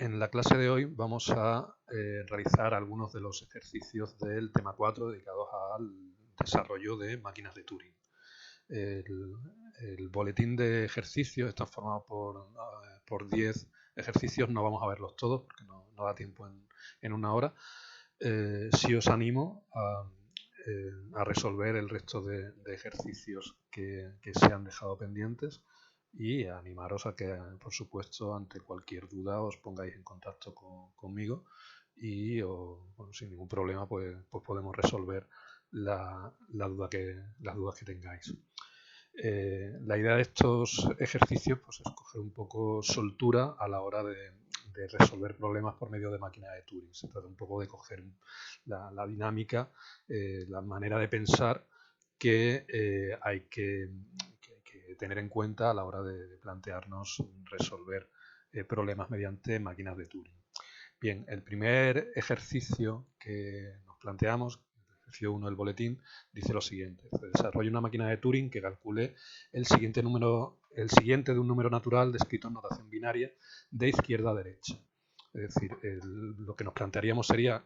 En la clase de hoy vamos a realizar algunos de los ejercicios del tema 4 dedicados al desarrollo de máquinas de Turing. El boletín de ejercicios está formado por 10 ejercicios, no vamos a verlos todos porque no da tiempo en una hora. Sí os animo a resolver el resto de ejercicios que se han dejado pendientes y animaros a que, por supuesto, ante cualquier duda os pongáis en contacto conmigo y bueno, sin ningún problema pues podemos resolver las dudas que tengáis. La idea de estos ejercicios pues, es coger un poco soltura a la hora de resolver problemas por medio de máquinas de Turing. Se trata un poco de coger la dinámica, la manera de pensar que hay que tener en cuenta a la hora de plantearnos resolver problemas mediante máquinas de Turing. Bien, el primer ejercicio que nos planteamos, el ejercicio 1 del boletín, dice lo siguiente: se desarrolla una máquina de Turing que calcule el siguiente de un número natural descrito en notación binaria de izquierda a derecha. Es decir, lo que nos plantearíamos sería,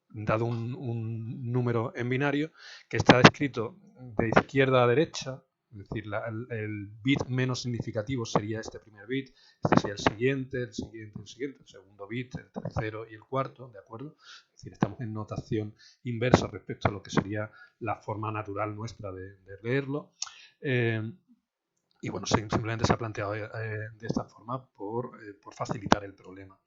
dado un número en binario que está descrito de izquierda a derecha, es decir, el bit menos significativo sería este primer bit, este sería el siguiente, el segundo bit, el tercero y el cuarto, ¿de acuerdo? Es decir, estamos en notación inversa respecto a lo que sería la forma natural nuestra de leerlo. Y bueno, simplemente se ha planteado de esta forma por facilitar el problema.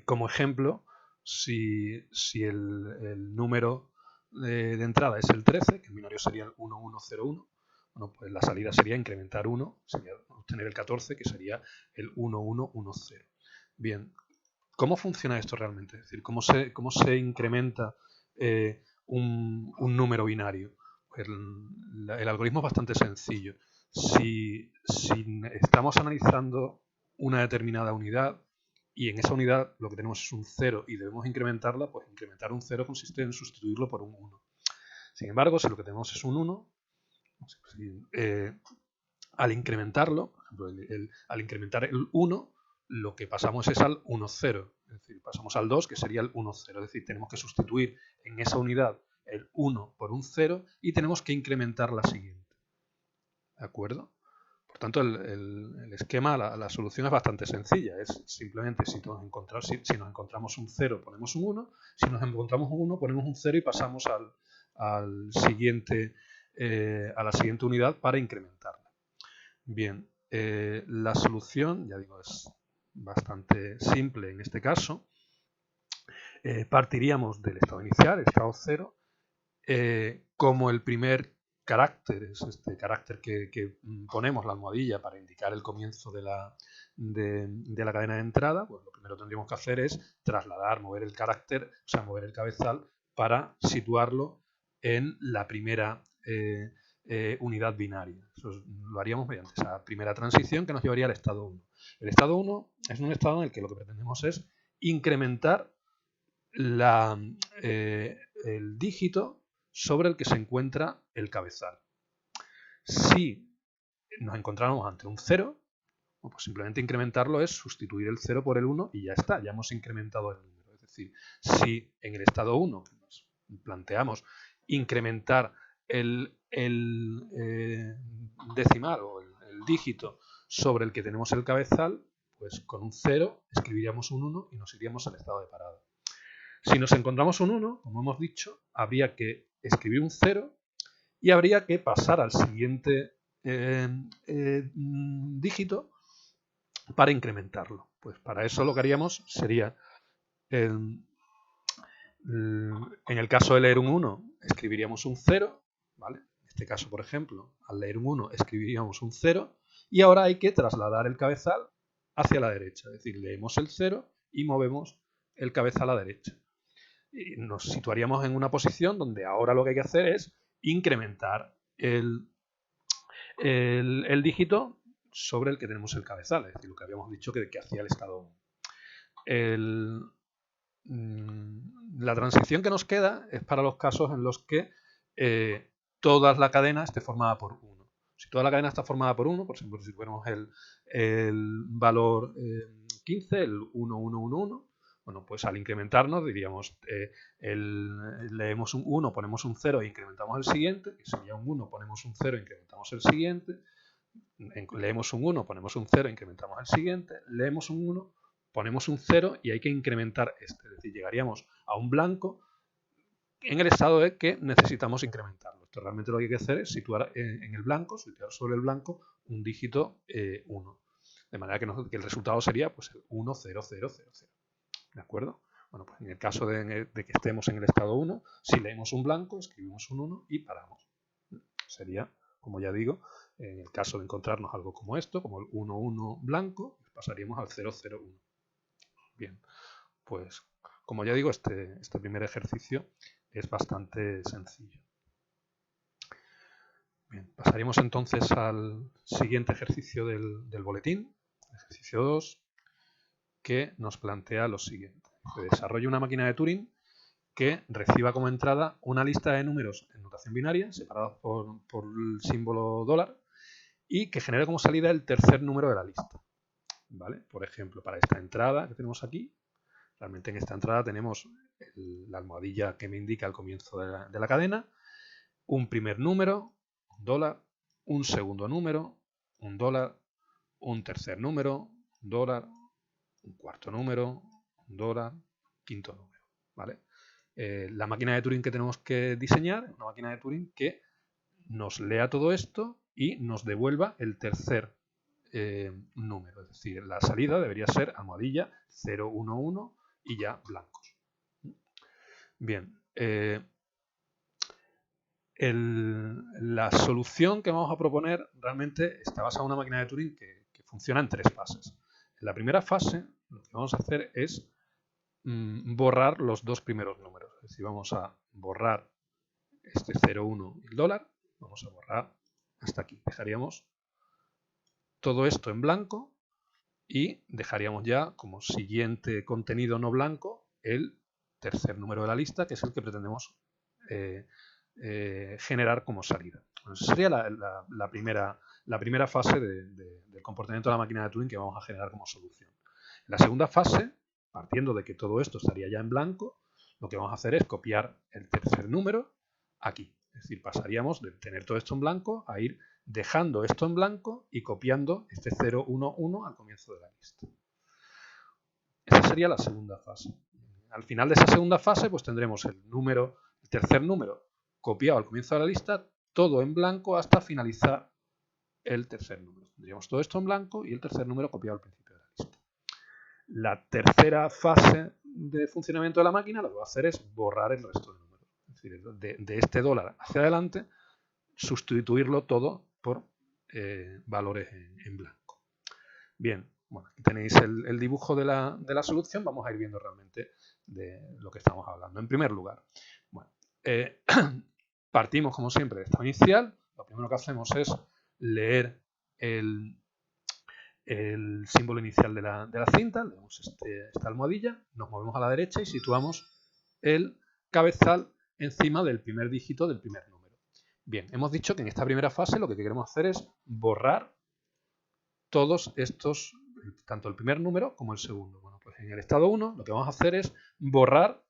Como ejemplo, si el número de entrada es el 13, que en binario sería el 1101, bueno, pues la salida sería incrementar 1, sería obtener el 14, que sería el 1110. Bien, ¿cómo funciona esto realmente? Es decir, ¿cómo se incrementa un número binario? Pues el algoritmo es bastante sencillo. Si estamos analizando una determinada unidad y en esa unidad lo que tenemos es un 0 y debemos incrementarla, pues incrementar un 0 consiste en sustituirlo por un 1. Sin embargo, si lo que tenemos es un 1, al incrementarlo, por ejemplo, al incrementar el 1, lo que pasamos es al 1, 0. Es decir, pasamos al 2, que sería el 1, 0. Es decir, tenemos que sustituir en esa unidad el 1 por un 0 y tenemos que incrementar la siguiente. ¿De acuerdo? Por tanto, el esquema, la solución es bastante sencilla. Es simplemente si nos encontramos un 0, ponemos un 1. Si nos encontramos un 1, ponemos un 0 y pasamos a la siguiente unidad para incrementarla. Bien, la solución, ya digo, es bastante simple en este caso. Partiríamos del estado inicial, estado 0. Como el primer carácter es este carácter que ponemos, la almohadilla, para indicar el comienzo de la cadena de entrada, pues lo primero que tendríamos que hacer es mover el carácter, o sea, mover el cabezal para situarlo en la primera unidad binaria. Eso lo haríamos mediante esa primera transición que nos llevaría al estado 1. El estado 1 es un estado en el que lo que pretendemos es incrementar el dígito sobre el que se encuentra el cabezal. Si nos encontramos ante un 0, pues simplemente incrementarlo es sustituir el 0 por el 1 y ya está, ya hemos incrementado el número. Es decir, si en el estado 1 que nos planteamos incrementar el decimal o el dígito sobre el que tenemos el cabezal, pues con un 0 escribiríamos un 1 y nos iríamos al estado de parada. Si nos encontramos un 1, como hemos dicho, habría que escribir un 0 y habría que pasar al siguiente dígito para incrementarlo. Pues para eso lo que haríamos sería, en el caso de leer un 1, escribiríamos un 0, ¿vale? En este caso, por ejemplo, al leer un 1 escribiríamos un 0 y ahora hay que trasladar el cabezal hacia la derecha. Es decir, leemos el 0 y movemos el cabezal a la derecha. Y nos situaríamos en una posición donde ahora lo que hay que hacer es incrementar el dígito sobre el que tenemos el cabezal, es decir, lo que habíamos dicho que hacía el estado 1. La transición que nos queda es para los casos en los que toda la cadena esté formada por 1. Si toda la cadena está formada por 1, por ejemplo, si tuviéramos el valor 15, el 1, 1, 1, 1, bueno, pues al incrementarnos diríamos, leemos un 1, ponemos un 0 e incrementamos el siguiente, que sería un 1, ponemos un 0 e incrementamos el siguiente, leemos un 1, ponemos un 0 e incrementamos el siguiente, leemos un 1, ponemos un 0 y hay que incrementar este, es decir, llegaríamos a un blanco en el estado de que necesitamos incrementarlo. Esto realmente lo que hay que hacer es situar en el blanco, situar sobre el blanco un dígito 1. De manera que el resultado sería pues el 1, 0, 0, 0, 0. ¿De acuerdo? Bueno, pues en el caso de que estemos en el estado 1, si leemos un blanco, escribimos un 1 y paramos. Sería, como ya digo, en el caso de encontrarnos algo como esto, como el 1, 1 blanco, pasaríamos al 0, 0, 1. Bien, pues como ya digo, este primer ejercicio es bastante sencillo. Bien, pasaríamos entonces al siguiente ejercicio del boletín, ejercicio 2, que nos plantea lo siguiente. Se desarrolla una máquina de Turing que reciba como entrada una lista de números en notación binaria, separados por el símbolo dólar, y que genere como salida el tercer número de la lista. ¿Vale? Por ejemplo, para esta entrada que tenemos aquí, realmente en esta entrada tenemos la almohadilla que me indica el comienzo de la cadena, un primer número, un dólar, un segundo número, un dólar, un tercer número, un dólar, un cuarto número, un dólar, un quinto número. ¿Vale? La máquina de Turing que tenemos que diseñar es una máquina de Turing que nos lea todo esto y nos devuelva el tercer número. Es decir, la salida debería ser almohadilla 011 y ya blancos. Bien. La solución que vamos a proponer realmente está basada en una máquina de Turing que funciona en 3 fases. En la primera fase lo que vamos a hacer es borrar los 2 primeros números. Es decir, vamos a borrar este 01 y el dólar. Vamos a borrar hasta aquí. Dejaríamos todo esto en blanco y dejaríamos ya como siguiente contenido no blanco el tercer número de la lista, que es el que pretendemos generar como salida. Bueno, esa sería la primera fase del comportamiento de la máquina de Turing que vamos a generar como solución. En la segunda fase, partiendo de que todo esto estaría ya en blanco, lo que vamos a hacer es copiar el tercer número aquí. Es decir, pasaríamos de tener todo esto en blanco a ir dejando esto en blanco y copiando este 011 al comienzo de la lista. Esa sería la segunda fase. Al final de esa segunda fase, pues tendremos el tercer número copiado al comienzo de la lista, todo en blanco hasta finalizar el tercer número. Tendríamos todo esto en blanco y el tercer número copiado al principio de la lista. La tercera fase de funcionamiento de la máquina lo que va a hacer es borrar el resto de números. Es decir, de este dólar hacia adelante, sustituirlo todo por valores en blanco. Bien, bueno, aquí tenéis el dibujo de la solución. Vamos a ir viendo realmente de lo que estamos hablando. En primer lugar, bueno, partimos como siempre de estado inicial. Lo primero que hacemos es leer el símbolo inicial de la cinta, leemos esta almohadilla, nos movemos a la derecha y situamos el cabezal encima del primer dígito del primer número. Bien, hemos dicho que en esta primera fase lo que queremos hacer es borrar todos estos, tanto el primer número como el segundo. Bueno, pues en el estado 1 lo que vamos a hacer es borrar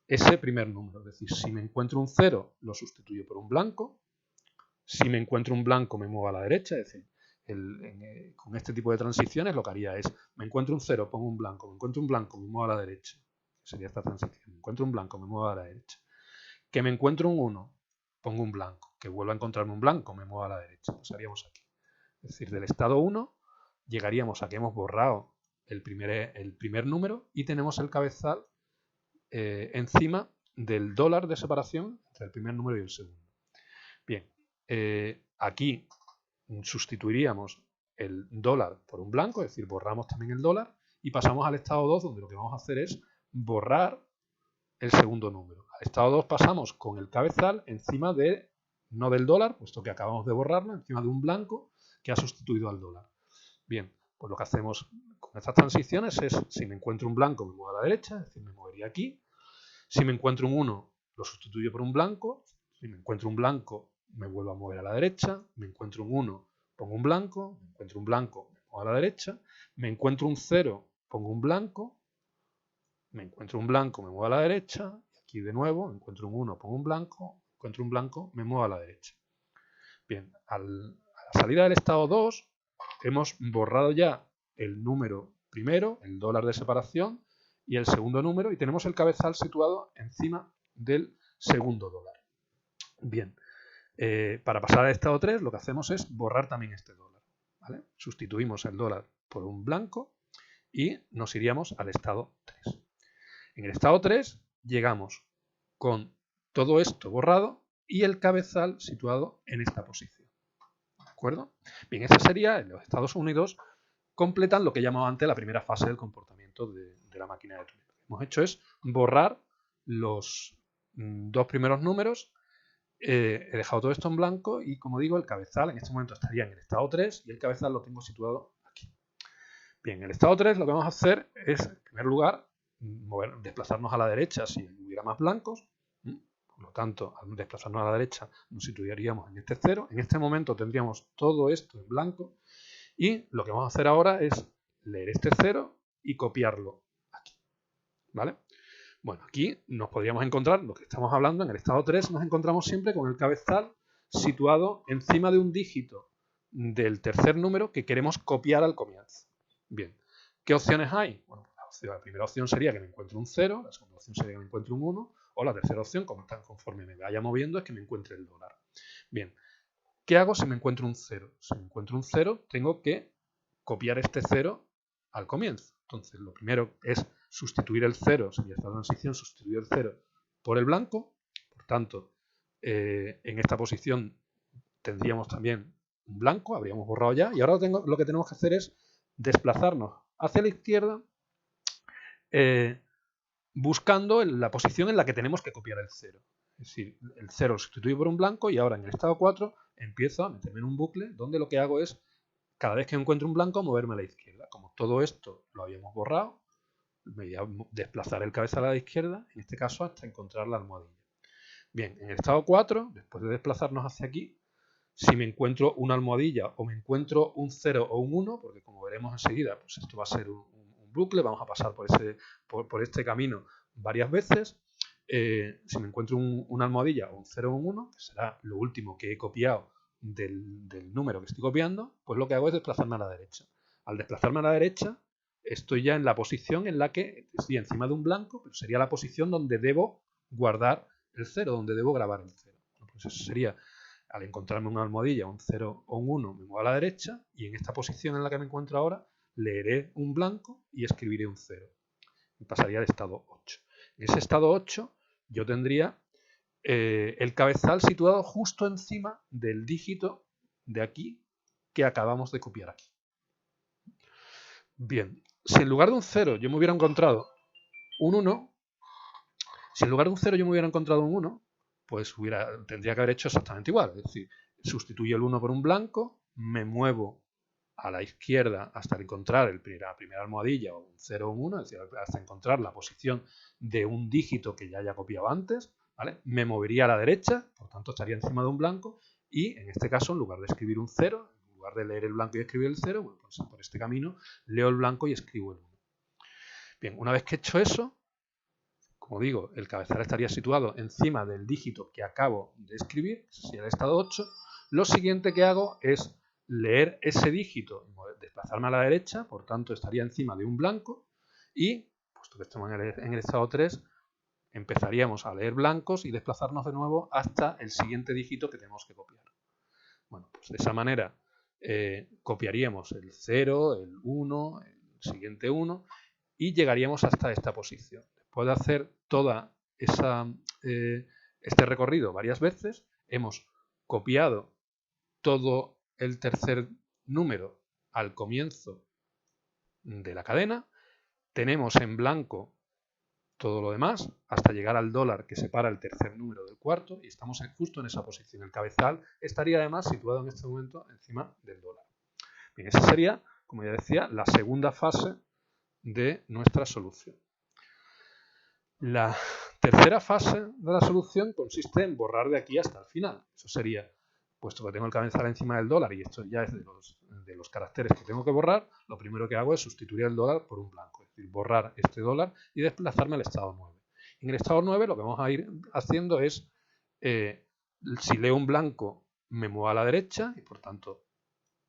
ese primer número. Es decir, si me encuentro un 0 lo sustituyo por un blanco. Si me encuentro un blanco me muevo a la derecha. Es decir, con este tipo de transiciones lo que haría es, me encuentro un 0, pongo un blanco. Me encuentro un blanco, me muevo a la derecha. Sería esta transición. Me encuentro un blanco, me muevo a la derecha. Que me encuentro un 1, pongo un blanco. Que vuelva a encontrarme un blanco, me muevo a la derecha. Pues haríamos aquí. Es decir, del estado 1 llegaríamos a que hemos borrado el primer número y tenemos el cabezal encima del dólar de separación entre el primer número y el segundo. Bien, aquí sustituiríamos el dólar por un blanco, es decir, borramos también el dólar y pasamos al estado 2, donde lo que vamos a hacer es borrar el segundo número. Al estado 2 pasamos con el cabezal encima no del dólar, puesto que acabamos de borrarlo, encima de un blanco que ha sustituido al dólar. Bien, pues lo que hacemos con estas transiciones es, si me encuentro un blanco me muevo a la derecha, es decir, me movería aquí. Si me encuentro un 1 lo sustituyo por un blanco. Si me encuentro un blanco me vuelvo a mover a la derecha, me encuentro un 1, pongo un blanco, me encuentro un blanco, me muevo a la derecha, me encuentro un 0, pongo un blanco, me encuentro un blanco, me muevo a la derecha, y aquí de nuevo, me encuentro un 1, pongo un blanco, me encuentro un blanco, me muevo a la derecha. Bien, a la salida del estado 2 hemos borrado ya el número primero, el dólar de separación, y el segundo número, y tenemos el cabezal situado encima del segundo dólar. Bien, para pasar al estado 3 lo que hacemos es borrar también este dólar, ¿vale? Sustituimos el dólar por un blanco y nos iríamos al estado 3. En el estado 3 llegamos con todo esto borrado y el cabezal situado en esta posición. ¿De acuerdo? Bien, esa sería, en los estados 1 y 2 completan lo que llamaba antes la primera fase del comportamiento de la máquina de Turing. Lo que hemos hecho es borrar los dos primeros números. He dejado todo esto en blanco y, como digo, el cabezal en este momento estaría en el estado 3 y el cabezal lo tengo situado aquí. Bien, en el estado 3 lo que vamos a hacer es, en primer lugar, desplazarnos a la derecha si hubiera más blancos. Por lo tanto, al desplazarnos a la derecha nos situaríamos en este 0. En este momento tendríamos todo esto en blanco y lo que vamos a hacer ahora es leer este 0 y copiarlo aquí. ¿Vale? Bueno, aquí nos podríamos encontrar, lo que estamos hablando, en el estado 3 nos encontramos siempre con el cabezal situado encima de un dígito del tercer número que queremos copiar al comienzo. Bien, ¿qué opciones hay? Bueno, la primera opción sería que me encuentre un 0, la segunda opción sería que me encuentre un 1, o la tercera opción, conforme me vaya moviendo, es que me encuentre el dólar. Bien, ¿qué hago si me encuentro un 0? Si me encuentro un 0, tengo que copiar este 0 al comienzo. Entonces, lo primero es sustituir el 0, sería esta transición, sustituir el 0 por el blanco. Por tanto, en esta posición tendríamos también un blanco, habríamos borrado ya, y ahora lo que tenemos que hacer es desplazarnos hacia la izquierda buscando la posición en la que tenemos que copiar el 0. Es decir, el 0 lo sustituyo por un blanco y ahora en el estado 4 empiezo a meterme en un bucle donde lo que hago es, cada vez que encuentro un blanco, moverme a la izquierda. Como todo esto lo habíamos borrado, me voy a desplazar el cabezal a la izquierda, en este caso hasta encontrar la almohadilla. Bien, en el estado 4, después de desplazarnos hacia aquí, si me encuentro una almohadilla o me encuentro un 0 o un 1, porque como veremos enseguida, pues esto va a ser un bucle, vamos a pasar por este camino varias veces. Si me encuentro una almohadilla o un 0 o un 1, que será lo último que he copiado del número que estoy copiando, pues lo que hago es desplazarme a la derecha. Al desplazarme a la derecha, estoy ya en la posición en la que estoy encima de un blanco, pero sería la posición donde debo guardar el 0, donde debo grabar el 0. Bueno, pues eso sería, al encontrarme una almohadilla, un 0 o un 1, me muevo a la derecha y en esta posición en la que me encuentro ahora, leeré un blanco y escribiré un 0. Y pasaría al estado 8. En ese estado 8 yo tendría el cabezal situado justo encima del dígito de aquí que acabamos de copiar aquí. Bien, si en lugar de un 0 yo me hubiera encontrado un 1, si en lugar de un 0 yo me hubiera encontrado un 1, pues tendría que haber hecho exactamente igual. Es decir, sustituyo el 1 por un blanco, me muevo a la izquierda hasta encontrar la primera almohadilla o un 0 o un 1, es decir, hasta encontrar la posición de un dígito que ya haya copiado antes, ¿vale? Me movería a la derecha, por tanto estaría encima de un blanco y en este caso, en lugar de escribir un 0, en lugar de leer el blanco y escribir el 0, bueno, pues por este camino leo el blanco y escribo el 1. Bien, una vez que he hecho eso, como digo, el cabezal estaría situado encima del dígito que acabo de escribir, ese sería el estado 8. Lo siguiente que hago es leer ese dígito, desplazarme a la derecha, por tanto estaría encima de un blanco y, puesto que estamos en el estado 3, empezaríamos a leer blancos y desplazarnos de nuevo hasta el siguiente dígito que tenemos que copiar. Bueno, pues de esa manera copiaríamos el 0, el 1, el siguiente 1 y llegaríamos hasta esta posición. Después de hacer toda este recorrido varias veces, hemos copiado todo el tercer número al comienzo de la cadena, tenemos en blanco todo lo demás hasta llegar al dólar que separa el tercer número del cuarto y estamos justo en esa posición. El cabezal estaría además situado en este momento encima del dólar. Bien, esa sería, como ya decía, la segunda fase de nuestra solución. La tercera fase de la solución consiste en borrar de aquí hasta el final. Eso sería puesto que tengo el cabezal encima del dólar y esto ya es de los caracteres que tengo que borrar, lo primero que hago es sustituir el dólar por un blanco, es decir, borrar este dólar y desplazarme al estado 9. En el estado 9 lo que vamos a ir haciendo es, si leo un blanco, me muevo a la derecha y por tanto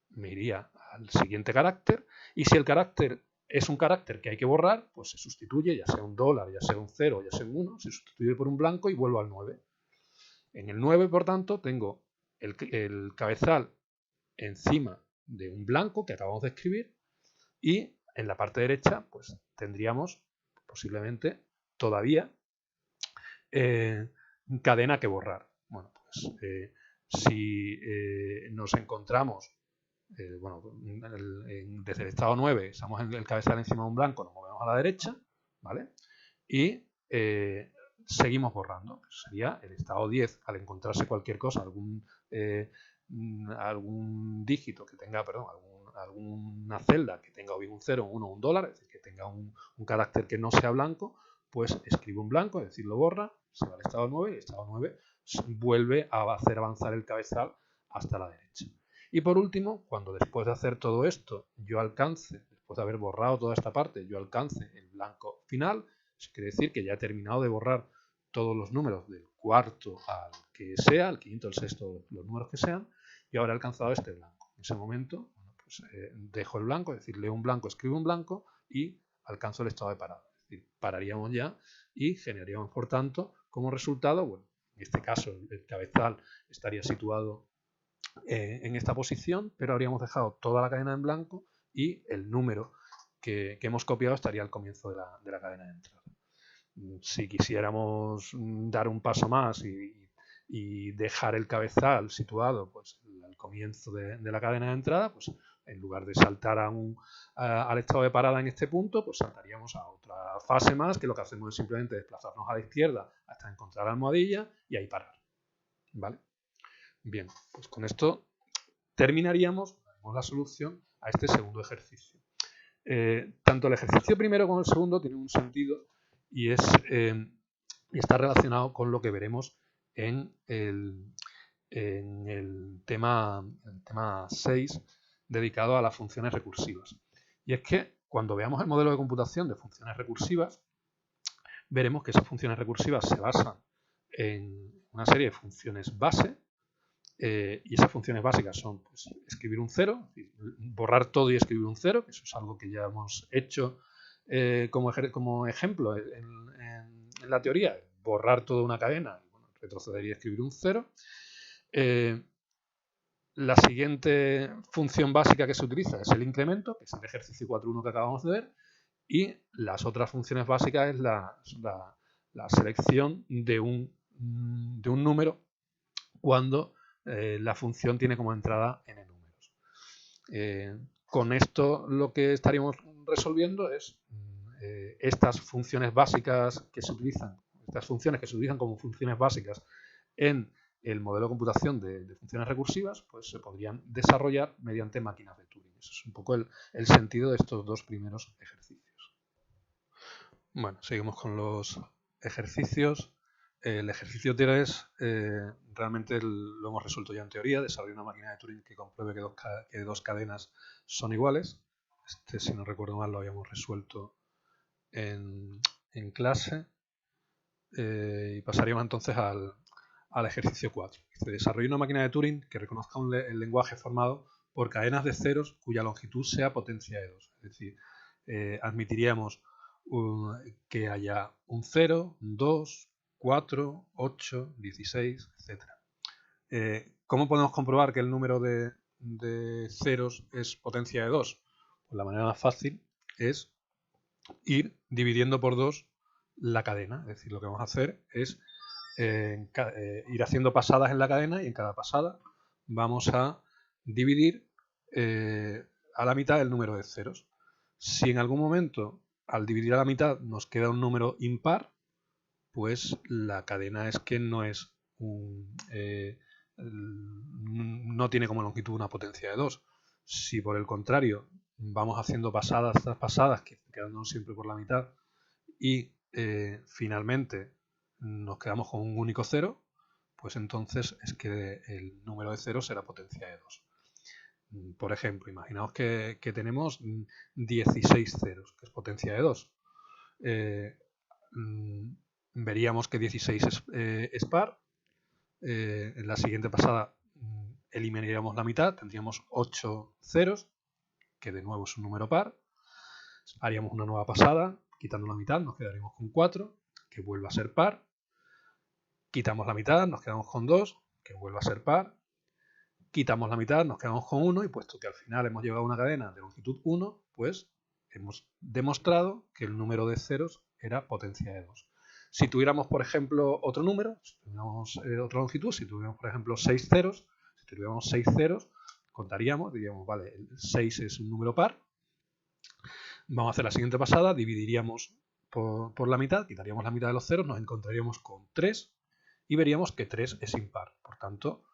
me iría al siguiente carácter, y si el carácter es un carácter que hay que borrar, pues se sustituye, ya sea un dólar, ya sea un 0, ya sea un 1, se sustituye por un blanco y vuelvo al 9. En el 9, por tanto, tengo el cabezal encima de un blanco que acabamos de escribir y en la parte derecha pues tendríamos posiblemente todavía cadena que borrar. Bueno, pues si nos encontramos desde el estado 9 estamos en el cabezal encima de un blanco, nos movemos a la derecha, ¿vale? Y seguimos borrando. Sería el estado 10, al encontrarse cualquier cosa, algún dígito que tenga, perdón, alguna celda que tenga o bien un 0, un 1 o un dólar, es decir, que tenga un carácter que no sea blanco, pues escribe un blanco, es decir, lo borra, se va al estado 9 y el estado 9 vuelve a hacer avanzar el cabezal hasta la derecha. Y por último, cuando después de hacer todo esto yo alcance, después de haber borrado toda esta parte, yo alcance el blanco final, eso quiere decir que ya he terminado de borrar todos los números del cuarto al que sea, al quinto, al sexto, los números que sean, y ahora he alcanzado este blanco. En ese momento, bueno, pues, dejo el blanco, es decir, leo un blanco, escribo un blanco y alcanzo el estado de parada. Es decir, pararíamos ya y generaríamos, por tanto, como resultado, bueno, en este caso el cabezal estaría situado en esta posición, pero habríamos dejado toda la cadena en blanco y el número que hemos copiado estaría al comienzo de la cadena de entrada. Si quisiéramos dar un paso más y dejar el cabezal situado pues, al comienzo de la cadena de entrada, pues en lugar de saltar al estado de parada en este punto, pues saltaríamos a otra fase más, que lo que hacemos es simplemente desplazarnos a la izquierda hasta encontrar la almohadilla y ahí parar. ¿Vale? Bien, pues con esto terminaríamos la solución a este segundo ejercicio. Tanto el ejercicio primero como el segundo tienen un sentido y está relacionado con lo que veremos en el tema 6 dedicado a las funciones recursivas. Y es que cuando veamos el modelo de computación de funciones recursivas, veremos que esas funciones recursivas se basan en una serie de funciones base, y esas funciones básicas son pues, escribir un 0, borrar todo y escribir un 0, que eso es algo que ya hemos hecho como ejemplo en la teoría, borrar toda una cadena, bueno, retroceder y escribir un 0. La siguiente función básica que se utiliza es el incremento, que es el ejercicio 4.1 que acabamos de ver, y las otras funciones básicas es la selección de un número cuando la función tiene como entrada n números. Con esto lo que estaríamos resolviendo es estas funciones básicas que se utilizan, estas funciones que se utilizan como funciones básicas en el modelo de computación de funciones recursivas, pues se podrían desarrollar mediante máquinas de Turing. Eso es un poco el sentido de estos dos primeros ejercicios. Bueno, seguimos con los ejercicios. El ejercicio 3 realmente lo hemos resuelto ya en teoría, desarrollar una máquina de Turing que compruebe que dos cadenas son iguales. Este, si no recuerdo mal, lo habíamos resuelto en clase. Y pasaríamos entonces al ejercicio 4. Dice, desarrolla una máquina de Turing que reconozca el lenguaje formado por cadenas de ceros cuya longitud sea potencia de 2. Es decir, admitiríamos que haya un 0, un 2, 4, 8, 16, etc. ¿Cómo podemos comprobar que el número de ceros es potencia de 2? Pues la manera más fácil es ir dividiendo por 2 la cadena. Es decir, lo que vamos a hacer es ir haciendo pasadas en la cadena y en cada pasada vamos a dividir a la mitad el número de ceros. Si en algún momento al dividir a la mitad nos queda un número impar, pues la cadena es que no es no tiene como longitud una potencia de 2. Si por el contrario vamos haciendo pasadas tras pasadas, quedándonos siempre por la mitad, y finalmente nos quedamos con un único cero, pues entonces es que el número de ceros será potencia de 2. Por ejemplo, imaginaos que tenemos 16 ceros, que es potencia de 2. Veríamos que 16 es par. En la siguiente pasada eliminaríamos la mitad, tendríamos 8 ceros, que de nuevo es un número par. Haríamos una nueva pasada, quitando la mitad, nos quedaríamos con 4, que vuelve a ser par. Quitamos la mitad, nos quedamos con 2, que vuelve a ser par. Quitamos la mitad, nos quedamos con 1, y puesto que al final hemos llegado a una cadena de longitud 1, pues hemos demostrado que el número de ceros era potencia de 2. Si tuviéramos, por ejemplo, otro número, si tuviéramos otra longitud, si tuviéramos, por ejemplo, 6 ceros, si tuviéramos 6 ceros, contaríamos, diríamos, vale, el 6 es un número par. Vamos a hacer la siguiente pasada, dividiríamos por la mitad, quitaríamos la mitad de los ceros, nos encontraríamos con 3 y veríamos que 3 es impar. Por tanto,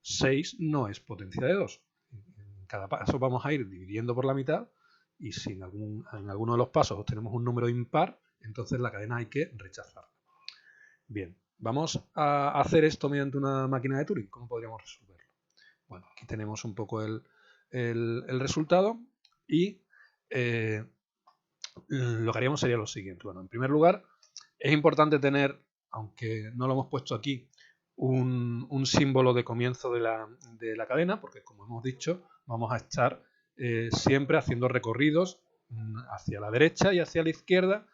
6 no es potencia de 2. En cada paso vamos a ir dividiendo por la mitad, y si en alguno de los pasos obtenemos un número impar, entonces la cadena hay que rechazarla. Bien, vamos a hacer esto mediante una máquina de Turing. ¿Cómo podríamos resolverlo? Bueno, aquí tenemos un poco el resultado, y lo que haríamos sería lo siguiente. Bueno, en primer lugar, es importante tener, aunque no lo hemos puesto aquí, un símbolo de comienzo de la cadena, porque como hemos dicho, vamos a estar siempre haciendo recorridos hacia la derecha y hacia la izquierda.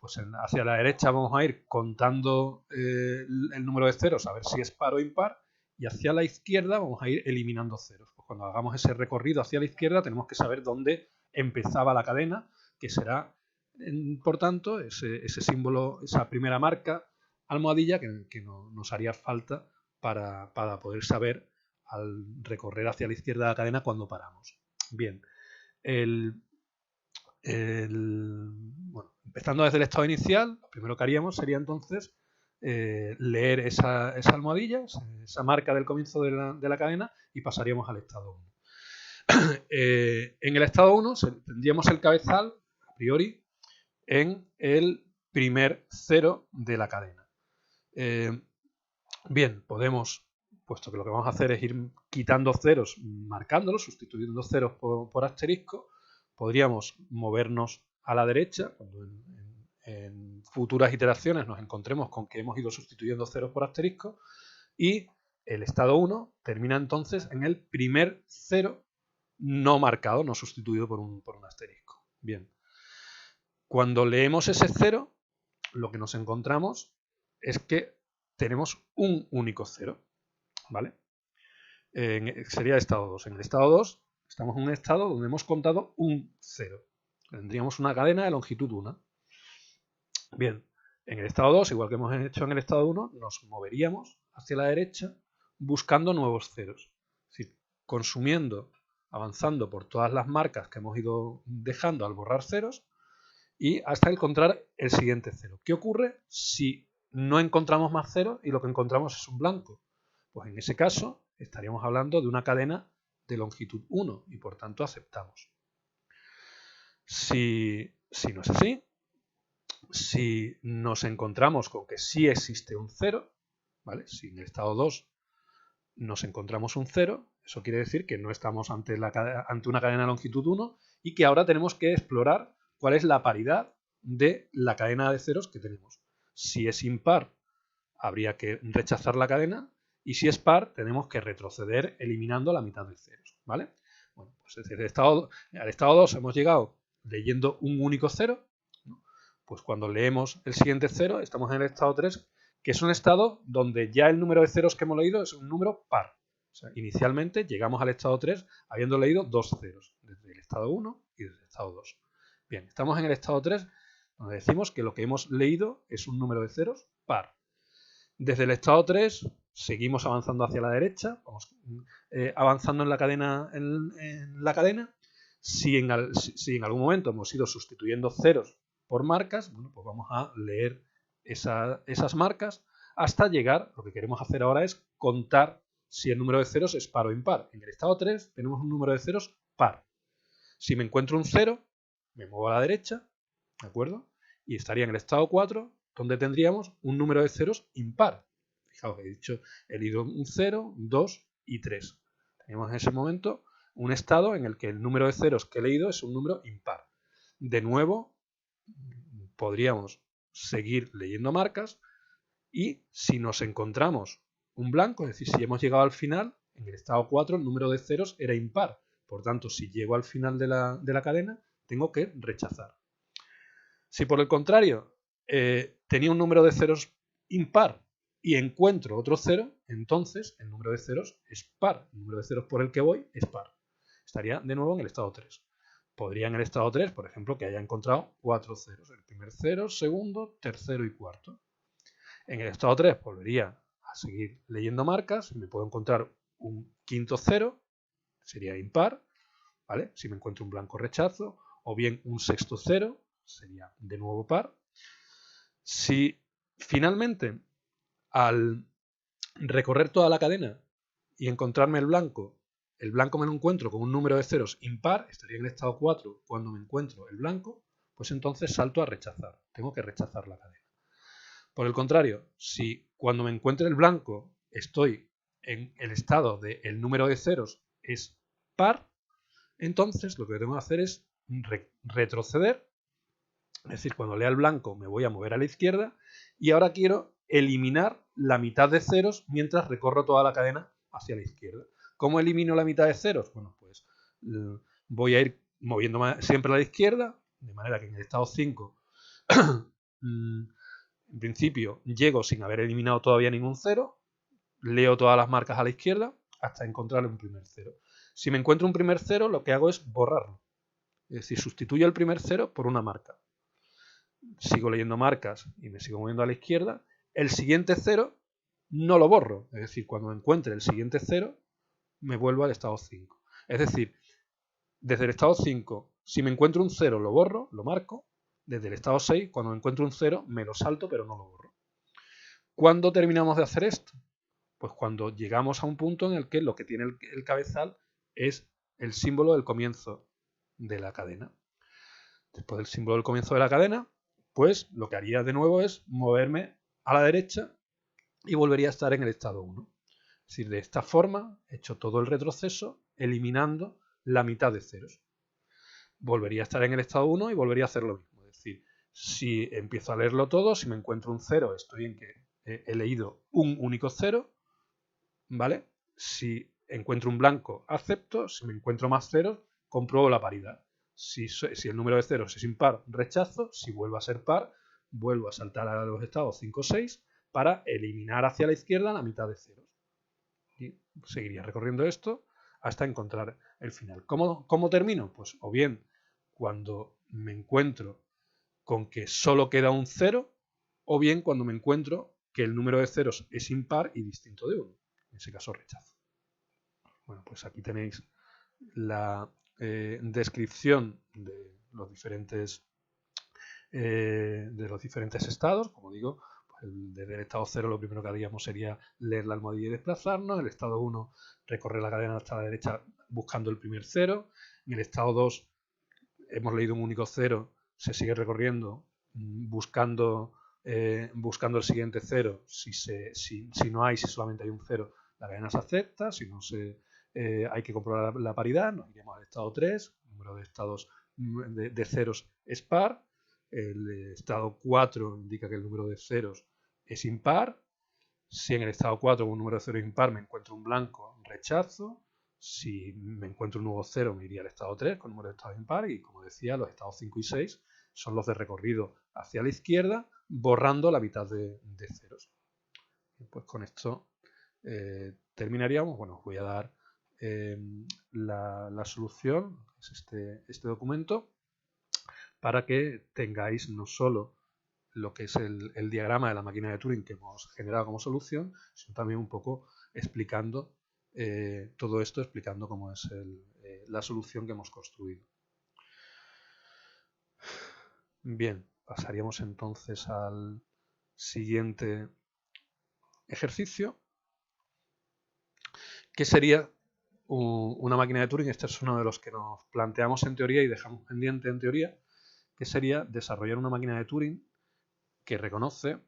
Pues hacia la derecha vamos a ir contando el número de ceros a ver si es par o impar, y hacia la izquierda vamos a ir eliminando ceros. Pues cuando hagamos ese recorrido hacia la izquierda tenemos que saber dónde empezaba la cadena, que será, por tanto, ese símbolo, esa primera marca almohadilla que nos haría falta para poder saber al recorrer hacia la izquierda de la cadena cuando paramos. Bien, bueno, empezando desde el estado inicial, lo primero que haríamos sería entonces leer esa almohadilla, esa marca del comienzo de la cadena, y pasaríamos al estado 1. En el estado 1 tendríamos el cabezal, a priori, en el primer cero de la cadena. Bien, podemos, puesto que lo que vamos a hacer es ir quitando ceros, marcándolos, sustituyendo ceros por asterisco, podríamos movernos a la derecha, cuando en futuras iteraciones nos encontremos con que hemos ido sustituyendo ceros por asterisco, y el estado 1 termina entonces en el primer cero no marcado, no sustituido por un asterisco. Bien, cuando leemos ese cero, lo que nos encontramos es que tenemos un único cero, ¿vale? Sería el estado 2. En el estado 2 estamos en un estado donde hemos contado un cero. Tendríamos una cadena de longitud 1. Bien, en el estado 2, igual que hemos hecho en el estado 1, nos moveríamos hacia la derecha buscando nuevos ceros. Es decir, consumiendo, avanzando por todas las marcas que hemos ido dejando al borrar ceros, y hasta encontrar el siguiente cero. ¿Qué ocurre si no encontramos más ceros y lo que encontramos es un blanco? Pues en ese caso estaríamos hablando de una cadena de longitud 1 y por tanto aceptamos. Si no es así, si nos encontramos con que sí existe un cero, ¿vale? Si en el estado 2 nos encontramos un cero, eso quiere decir que no estamos ante una cadena de longitud 1 y que ahora tenemos que explorar cuál es la paridad de la cadena de ceros que tenemos. Si es impar, habría que rechazar la cadena, y si es par, tenemos que retroceder eliminando la mitad de ceros, ¿vale? Bueno, pues desde al estado 2 hemos llegado leyendo un único cero, ¿no? Pues cuando leemos el siguiente cero, estamos en el estado 3, que es un estado donde ya el número de ceros que hemos leído es un número par. O sea, inicialmente llegamos al estado 3 habiendo leído dos ceros, desde el estado 1 y desde el estado 2. Bien, estamos en el estado 3, donde decimos que lo que hemos leído es un número de ceros par. Desde el estado 3 seguimos avanzando hacia la derecha, vamos avanzando en la cadena. Si en algún momento hemos ido sustituyendo ceros por marcas, bueno, pues vamos a leer esas marcas hasta llegar, lo que queremos hacer ahora es contar si el número de ceros es par o impar. En el estado 3 tenemos un número de ceros par. Si me encuentro un 0, me muevo a la derecha, ¿de acuerdo? Y estaría en el estado 4, donde tendríamos un número de ceros impar. Fijaos, he leído un 0, un 2 y 3. Tenemos en ese momento un estado en el que el número de ceros que he leído es un número impar. De nuevo, podríamos seguir leyendo marcas y si nos encontramos un blanco, es decir, si hemos llegado al final, en el estado 4 el número de ceros era impar. Por tanto, si llego al final de la cadena, tengo que rechazar. Si por el contrario tenía un número de ceros impar y encuentro otro cero, entonces el número de ceros es par. El número de ceros por el que voy es par. Estaría de nuevo en el estado 3. Podría en el estado 3, por ejemplo, que haya encontrado 4 ceros. El primer cero, segundo, tercero y cuarto. En el estado 3 volvería a seguir leyendo marcas. Me puedo encontrar un quinto cero, sería impar, ¿vale? Si me encuentro un blanco rechazo, o bien un sexto cero, sería de nuevo par. Si finalmente al recorrer toda la cadena y encontrarme el blanco me lo encuentro con un número de ceros impar, estaría en el estado 4 cuando me encuentro el blanco, pues entonces salto a rechazar. Tengo que rechazar la cadena. Por el contrario, si cuando me encuentre el blanco estoy en el estado de el número de ceros es par, entonces lo que tengo que hacer es retroceder. Es decir, cuando lea el blanco me voy a mover a la izquierda y ahora quiero eliminar la mitad de ceros mientras recorro toda la cadena hacia la izquierda. ¿Cómo elimino la mitad de ceros? Bueno, pues voy a ir moviéndome siempre a la izquierda, de manera que en el estado 5 en principio llego sin haber eliminado todavía ningún cero, leo todas las marcas a la izquierda hasta encontrar un primer cero. Si me encuentro un primer cero, lo que hago es borrarlo. Es decir, sustituyo el primer cero por una marca. Sigo leyendo marcas y me sigo moviendo a la izquierda. El siguiente cero no lo borro. Es decir, cuando encuentre el siguiente cero, me vuelvo al estado 5. Es decir, desde el estado 5, si me encuentro un 0, lo borro, lo marco. Desde el estado 6, cuando encuentro un 0, me lo salto, pero no lo borro. ¿Cuándo terminamos de hacer esto? Pues cuando llegamos a un punto en el que lo que tiene el cabezal es el símbolo del comienzo de la cadena. Después del símbolo del comienzo de la cadena, pues lo que haría de nuevo es moverme a la derecha y volvería a estar en el estado 1. Es decir, de esta forma he hecho todo el retroceso eliminando la mitad de ceros. Volvería a estar en el estado 1 y volvería a hacer lo mismo. Es decir, si empiezo a leerlo todo, si me encuentro un 0, estoy en que he leído un único 0, ¿vale? Si encuentro un blanco, acepto. Si me encuentro más ceros, compruebo la paridad. Si el número de ceros es impar, rechazo. Si vuelve a ser par, vuelvo a saltar a los estados 5 o 6 para eliminar hacia la izquierda la mitad de ceros. Y seguiría recorriendo esto hasta encontrar el final. ¿Cómo termino? Pues o bien cuando me encuentro con que solo queda un 0, o bien cuando me encuentro que el número de ceros es impar y distinto de 1. En ese caso rechazo. Bueno, pues aquí tenéis la descripción de los diferentes estados. Como digo, pues desde el estado 0 lo primero que haríamos sería leer la almohadilla y desplazarnos. En el estado 1 recorrer la cadena hasta la derecha buscando el primer 0. En el estado 2 hemos leído un único 0, se sigue recorriendo buscando el siguiente 0. Si no hay, si solamente hay un 0, la cadena se acepta. Si no hay que comprobar la paridad, nos iremos al estado 3, el número de estados de ceros es par. El estado 4 indica que el número de ceros es impar. Si en el estado 4 con un número de ceros impar me encuentro un blanco, rechazo. Si me encuentro un nuevo 0 me iría al estado 3 con número de estados impar. Y como decía, los estados 5 y 6 son los de recorrido hacia la izquierda, borrando la mitad de ceros. Y pues con esto terminaríamos. Bueno, os voy a dar la solución, es este documento, para que tengáis no solo lo que es el diagrama de la máquina de Turing que hemos generado como solución, sino también un poco explicando todo esto, explicando cómo es la solución que hemos construido. Bien, pasaríamos entonces al siguiente ejercicio, que sería una máquina de Turing. Este es uno de los que nos planteamos en teoría y dejamos pendiente en teoría, que sería desarrollar una máquina de Turing que reconoce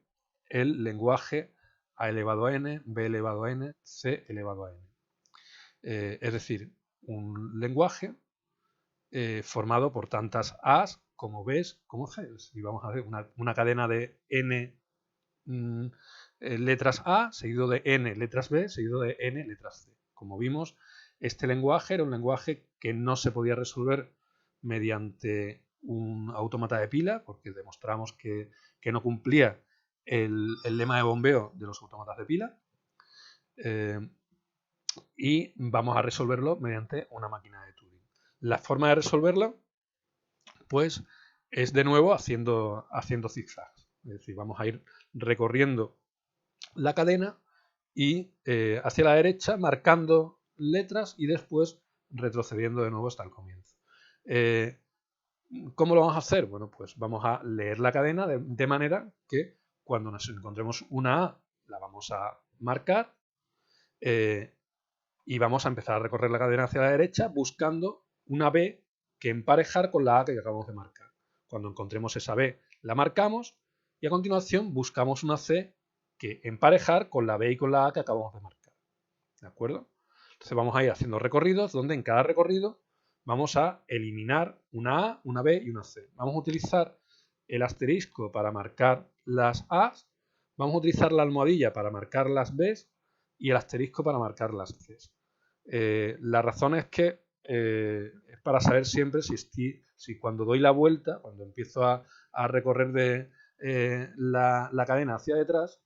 el lenguaje A elevado a n, B elevado a n, C elevado a n. Es decir, un lenguaje formado por tantas A's como B's como G's. Y vamos a ver una cadena de n letras A, seguido de n letras B, seguido de n letras C. Como vimos, este lenguaje era un lenguaje que no se podía resolver mediante un autómata de pila, porque demostramos que no cumplía el lema de bombeo de los autómatas de pila. Y vamos a resolverlo mediante una máquina de Turing. La forma de resolverlo, pues, es de nuevo haciendo zigzags. Es decir, vamos a ir recorriendo la cadena y hacia la derecha marcando letras y después retrocediendo de nuevo hasta el comienzo. ¿Cómo lo vamos a hacer? Bueno, pues vamos a leer la cadena de manera que cuando nos encontremos una A la vamos a marcar y vamos a empezar a recorrer la cadena hacia la derecha buscando una B que emparejar con la A que acabamos de marcar. Cuando encontremos esa B la marcamos y a continuación buscamos una C que emparejar con la B y con la A que acabamos de marcar. ¿De acuerdo? Entonces vamos a ir haciendo recorridos donde en cada recorrido vamos a eliminar una A, una B y una C. Vamos a utilizar el asterisco para marcar las A's, vamos a utilizar la almohadilla para marcar las B's y el asterisco para marcar las C's. La razón es que es para saber siempre si cuando doy la vuelta, cuando empiezo a recorrer la cadena hacia detrás,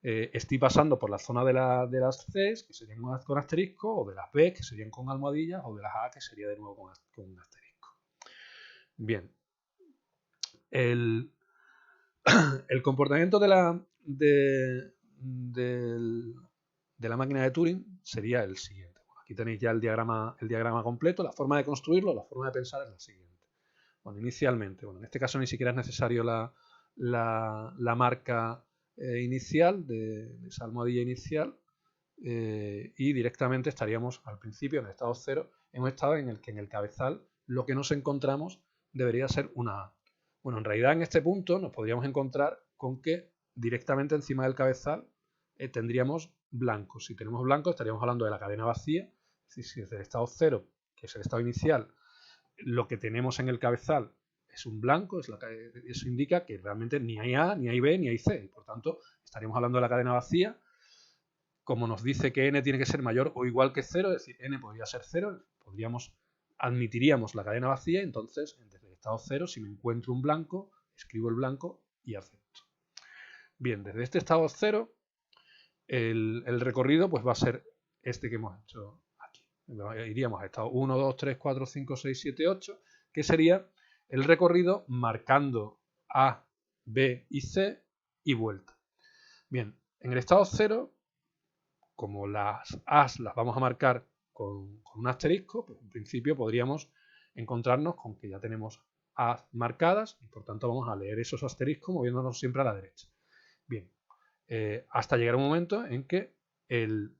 estoy pasando por la zona de las Cs, que serían con asterisco, o de las B, que serían con almohadillas, o de las A, que sería de nuevo con un asterisco. Bien. El comportamiento de la máquina de Turing sería el siguiente. Bueno, aquí tenéis ya el diagrama completo. La forma de construirlo, la forma de pensar es la siguiente. Bueno, inicialmente, en este caso ni siquiera es necesario la marca inicial de esa almohadilla inicial y directamente estaríamos al principio en el estado 0, en un estado en el que en el cabezal lo que nos encontramos debería ser una A. Bueno, en realidad en este punto nos podríamos encontrar con que directamente encima del cabezal tendríamos blanco. Si tenemos blanco estaríamos hablando de la cadena vacía, si desde el estado 0, que es el estado inicial, lo que tenemos en el cabezal es un blanco, eso indica que realmente ni hay A, ni hay B, ni hay C. Y por tanto, estaríamos hablando de la cadena vacía. Como nos dice que n tiene que ser mayor o igual que 0, es decir, n podría ser 0, admitiríamos la cadena vacía, entonces desde el estado 0, si me encuentro un blanco, escribo el blanco y acepto. Bien, desde este estado 0, el recorrido pues va a ser este que hemos hecho aquí. Iríamos a estado 1, 2, 3, 4, 5, 6, 7, 8, que sería el recorrido marcando A, B y C y vuelta. Bien, en el estado 0, como las A's las vamos a marcar con un asterisco, pues en principio podríamos encontrarnos con que ya tenemos A's marcadas y por tanto vamos a leer esos asteriscos moviéndonos siempre a la derecha. Bien, hasta llegar a un momento en que el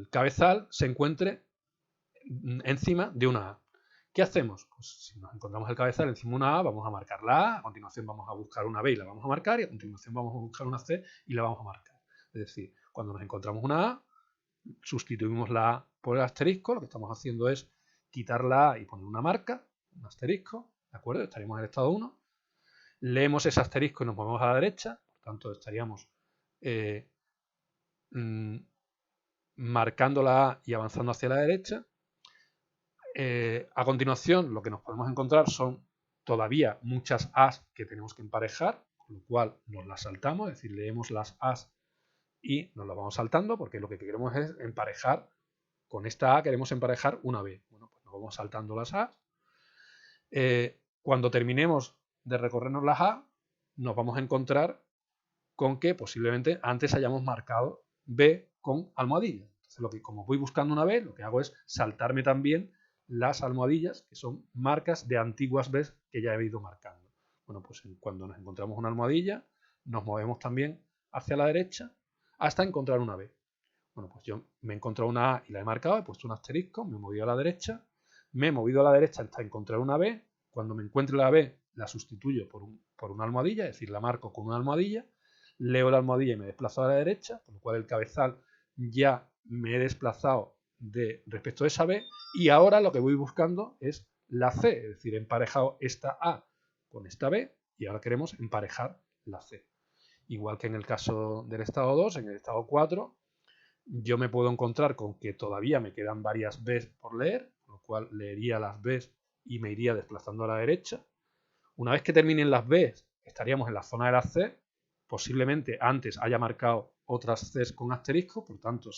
cabezal se encuentre encima de una A. ¿Qué hacemos? Pues si nos encontramos el cabezal encima de una A, vamos a marcar la A, continuación vamos a buscar una B y la vamos a marcar, y a continuación vamos a buscar una C y la vamos a marcar. Es decir, cuando nos encontramos una A, sustituimos la A por el asterisco, lo que estamos haciendo es quitar la A y poner una marca, un asterisco, ¿de acuerdo? Estaríamos en el estado 1. Leemos ese asterisco y nos movemos a la derecha, por tanto estaríamos marcando la A y avanzando hacia la derecha. A continuación, lo que nos podemos encontrar son todavía muchas A's que tenemos que emparejar, con lo cual nos las saltamos, es decir, leemos las A's y nos las vamos saltando porque lo que queremos es emparejar, con esta A queremos emparejar una B. Bueno, pues nos vamos saltando las A's. Cuando terminemos de recorrernos las A, nos vamos a encontrar con que posiblemente antes hayamos marcado B con almohadilla. Entonces, como voy buscando una B, lo que hago es saltarme también las almohadillas, que son marcas de antiguas B's que ya he ido marcando. Bueno, pues cuando nos encontramos una almohadilla, nos movemos también hacia la derecha hasta encontrar una B. Bueno, pues yo me he encontrado una A y la he marcado, he puesto un asterisco, me he movido a la derecha, me he movido a la derecha hasta encontrar una B. Cuando me encuentre la B, la sustituyo por una almohadilla, es decir, la marco con una almohadilla. leo la almohadilla y me desplazo a la derecha, con lo cual el cabezal ya me he desplazado respecto a esa B, y ahora lo que voy buscando es la C, es decir, he emparejado esta A con esta B y ahora queremos emparejar la C. Igual que en el caso del estado 2, en el estado 4 yo me puedo encontrar con que todavía me quedan varias Bs por leer, con lo cual leería las Bs y me iría desplazando a la derecha. Una vez que terminen las Bs, estaríamos en la zona de las C. Posiblemente antes haya marcado otras Cs con asterisco, por tanto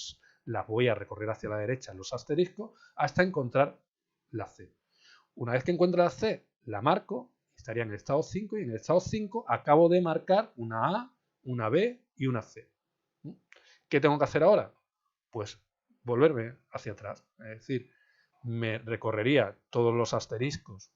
las voy a recorrer hacia la derecha en los asteriscos hasta encontrar la C. Una vez que encuentre la C, la marco, estaría en el estado 5 y en el estado 5 acabo de marcar una A, una B y una C. ¿Qué tengo que hacer ahora? Pues volverme hacia atrás. Es decir, me recorrería todos los asteriscos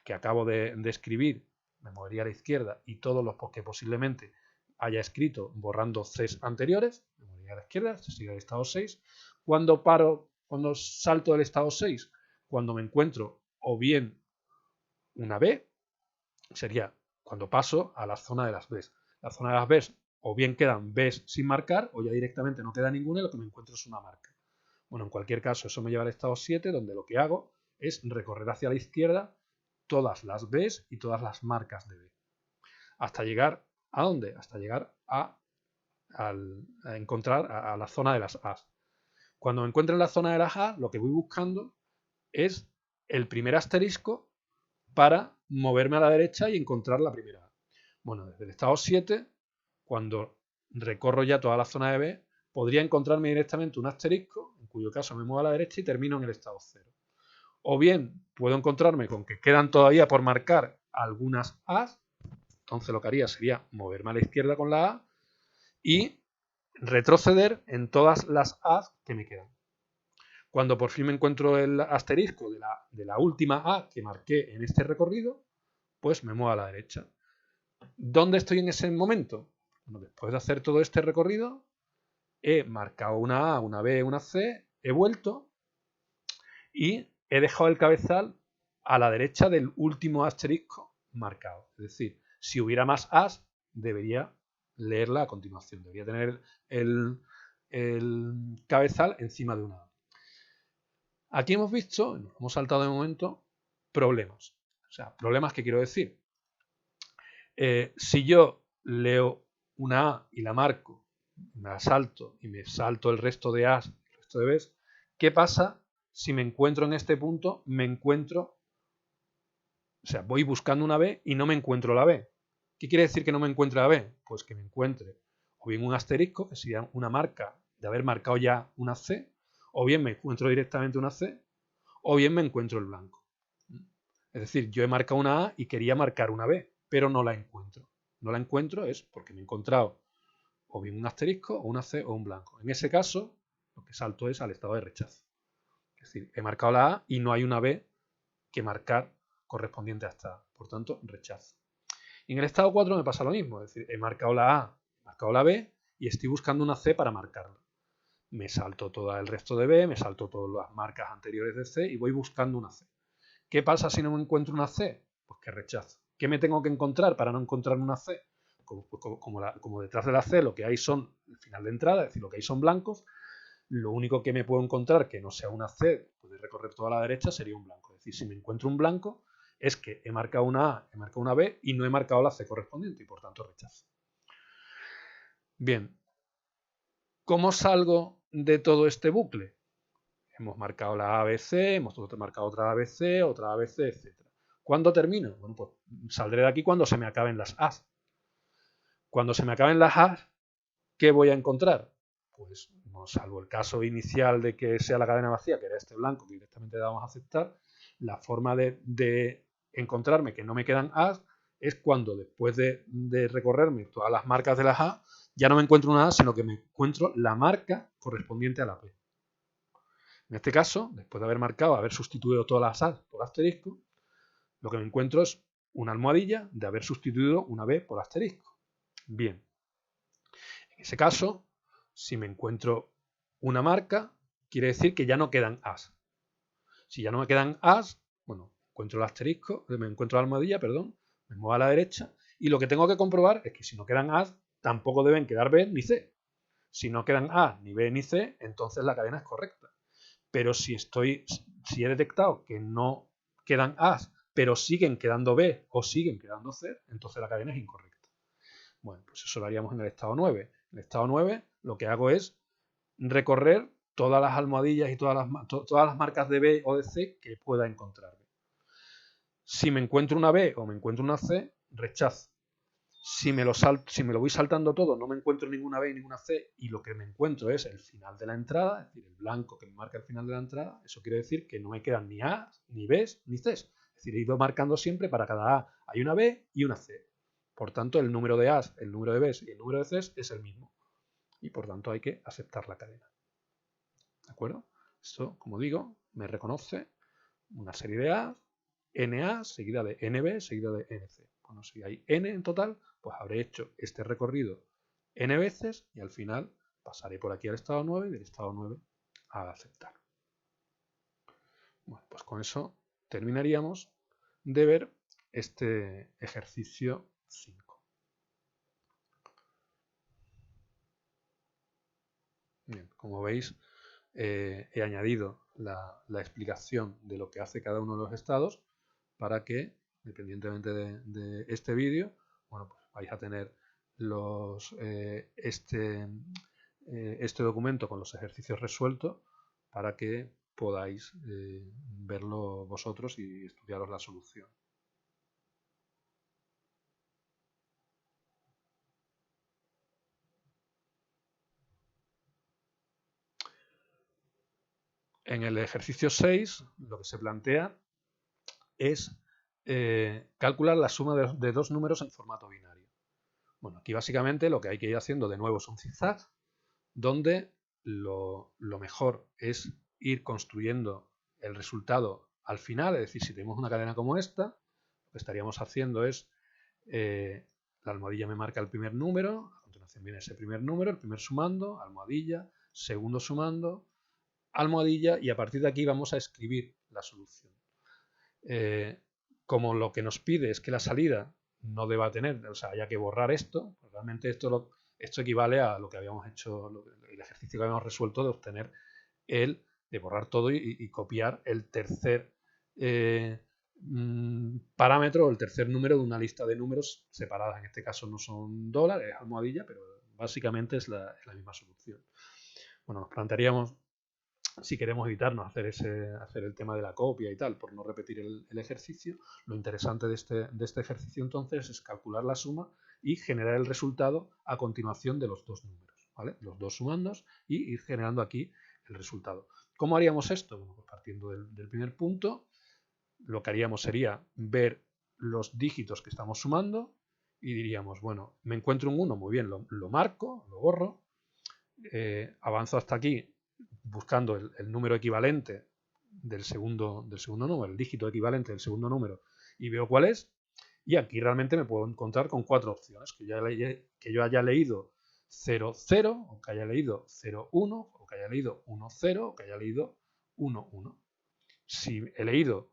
que acabo de escribir, me movería a la izquierda y todos los que posiblemente haya escrito borrando Cs anteriores, me movería a la izquierda, se sigue el estado 6. Cuando salto del estado 6, cuando me encuentro o bien una B, sería cuando paso a la zona de las Bs. La zona de las Bs o bien quedan Bs sin marcar o ya directamente no queda ninguna y lo que me encuentro es una marca. Bueno, en cualquier caso, eso me lleva al estado 7, donde lo que hago es recorrer hacia la izquierda todas las Bs y todas las marcas de B. Hasta llegar ¿a dónde? Hasta llegar a encontrar a la zona de las As. Cuando me encuentre en la zona de las A, lo que voy buscando es el primer asterisco para moverme a la derecha y encontrar la primera A. Bueno, desde el estado 7, cuando recorro ya toda la zona de B, podría encontrarme directamente un asterisco, en cuyo caso me muevo a la derecha y termino en el estado 0. O bien puedo encontrarme con que quedan todavía por marcar algunas As, entonces lo que haría sería moverme a la izquierda con la A y retroceder en todas las As que me quedan. Cuando por fin me encuentro el asterisco de la última A que marqué en este recorrido, pues me muevo a la derecha. ¿Dónde estoy en ese momento? Bueno, después de hacer todo este recorrido, he marcado una A, una B, una C, he vuelto y he dejado el cabezal a la derecha del último asterisco marcado. Es decir, si hubiera más As, debería leerla a continuación. Debería tener el cabezal encima de una A. Aquí hemos visto, nos hemos saltado de momento, problemas. O sea, problemas que quiero decir. Si yo leo una A y la marco, me la salto y me salto el resto de A's, el resto de B's, ¿qué pasa si me encuentro en este punto? O sea, voy buscando una B y no me encuentro la B. ¿Qué quiere decir que no me encuentre la B? Pues que me encuentre o bien un asterisco, que sería una marca de haber marcado ya una C, o bien me encuentro directamente una C, o bien me encuentro el blanco. Es decir, yo he marcado una A y quería marcar una B, pero no la encuentro. No la encuentro es porque me he encontrado o bien un asterisco, o una C o un blanco. En ese caso, lo que salto es al estado de rechazo. Es decir, he marcado la A y no hay una B que marcar correspondiente a esta A. Por tanto, rechazo. Y en el estado 4 me pasa lo mismo. Es decir, he marcado la A, he marcado la B y estoy buscando una C para marcarla. Me salto todo el resto de B, me salto todas las marcas anteriores de C y voy buscando una C. ¿Qué pasa si no me encuentro una C? Pues que rechazo. ¿Qué me tengo que encontrar para no encontrar una C? Como detrás de la C lo que hay son el final de entrada, es decir, lo que hay son blancos, lo único que me puedo encontrar que no sea una C, puede recorrer toda la derecha, sería un blanco. Es decir, si me encuentro un blanco, es que he marcado una A, he marcado una B y no he marcado la C correspondiente y por tanto rechazo. Bien, ¿cómo salgo de todo este bucle? Hemos marcado la ABC, hemos marcado otra ABC, otra ABC, etc. ¿Cuándo termino? Bueno, pues saldré de aquí cuando se me acaben las As. Cuando se me acaben las As, ¿qué voy a encontrar? Pues, no, salvo el caso inicial de que sea la cadena vacía, que era este blanco, que directamente le vamos a aceptar, la forma de encontrarme que no me quedan As es cuando después de recorrerme todas las marcas de las A, ya no me encuentro una A, sino que me encuentro la marca correspondiente a la P. En este caso, después de haber marcado, haber sustituido todas las A por asterisco, lo que me encuentro es una almohadilla de haber sustituido una B por asterisco. Bien, en ese caso, si me encuentro una marca, quiere decir que ya no quedan As. Si ya no me quedan As, bueno, encuentro el asterisco, me encuentro la almohadilla, perdón, me muevo a la derecha y lo que tengo que comprobar es que si no quedan As, tampoco deben quedar B ni C. Si no quedan A, ni B, ni C, entonces la cadena es correcta. Pero si he detectado que no quedan A, pero siguen quedando B o siguen quedando C, entonces la cadena es incorrecta. Bueno, pues eso lo haríamos en el estado 9. En el estado 9 lo que hago es recorrer todas las almohadillas y todas las marcas de B o de C que pueda encontrarme. Si me encuentro una B o me encuentro una C, rechazo. Si me lo voy saltando todo, no me encuentro ninguna B y ninguna C, y lo que me encuentro es el final de la entrada, es decir, el blanco que me marca el final de la entrada, eso quiere decir que no me quedan ni A, ni B, ni C. Es decir, he ido marcando siempre para cada A hay una B y una C. Por tanto, el número de A, el número de B y el número de C es el mismo. Y por tanto hay que aceptar la cadena. ¿De acuerdo? Esto, como digo, me reconoce una serie de A, NA seguida de NB seguida de NC. Bueno, si hay N en total, pues habré hecho este recorrido N veces y al final pasaré por aquí al estado 9 y del estado 9 a aceptar. Bueno, pues con eso terminaríamos de ver este ejercicio 5. Bien, como veis, he añadido la explicación de lo que hace cada uno de los estados para que, independientemente de este vídeo, bueno, pues vais a tener este documento con los ejercicios resueltos para que podáis verlo vosotros y estudiaros la solución. En el ejercicio 6 lo que se plantea es calcular la suma de dos números en formato binario. Bueno, aquí básicamente lo que hay que ir haciendo de nuevo es un zigzag, donde lo mejor es ir construyendo el resultado al final, es decir, si tenemos una cadena como esta, lo que estaríamos haciendo es, la almohadilla me marca el primer número, a continuación viene ese primer número, el primer sumando, almohadilla, segundo sumando, almohadilla, y a partir de aquí vamos a escribir la solución. Como lo que nos pide es que la salida no deba tener, o sea, haya que borrar esto, pues realmente esto equivale a lo que habíamos hecho, el ejercicio que habíamos resuelto de obtener de borrar todo y copiar el tercer parámetro o el tercer número de una lista de números separadas. En este caso no son dólares, es almohadilla, pero básicamente es la misma solución. Bueno, nos plantearíamos si queremos evitarnos hacer el tema de la copia y tal, por no repetir el ejercicio. Lo interesante de este ejercicio entonces es calcular la suma y generar el resultado a continuación de los dos números, ¿vale? Los dos sumandos y ir generando aquí el resultado. ¿Cómo haríamos esto? Bueno, pues partiendo del primer punto, lo que haríamos sería ver los dígitos que estamos sumando y diríamos, bueno, me encuentro un 1, muy bien, lo marco, lo borro, avanzo hasta aquí buscando el número equivalente del segundo número, el dígito equivalente del segundo número, y veo cuál es. Y aquí realmente me puedo encontrar con cuatro opciones, que yo haya leído 0, 0, o que haya leído 0, 1, o que haya leído 1, 0, o que haya leído 1, 1. Si he leído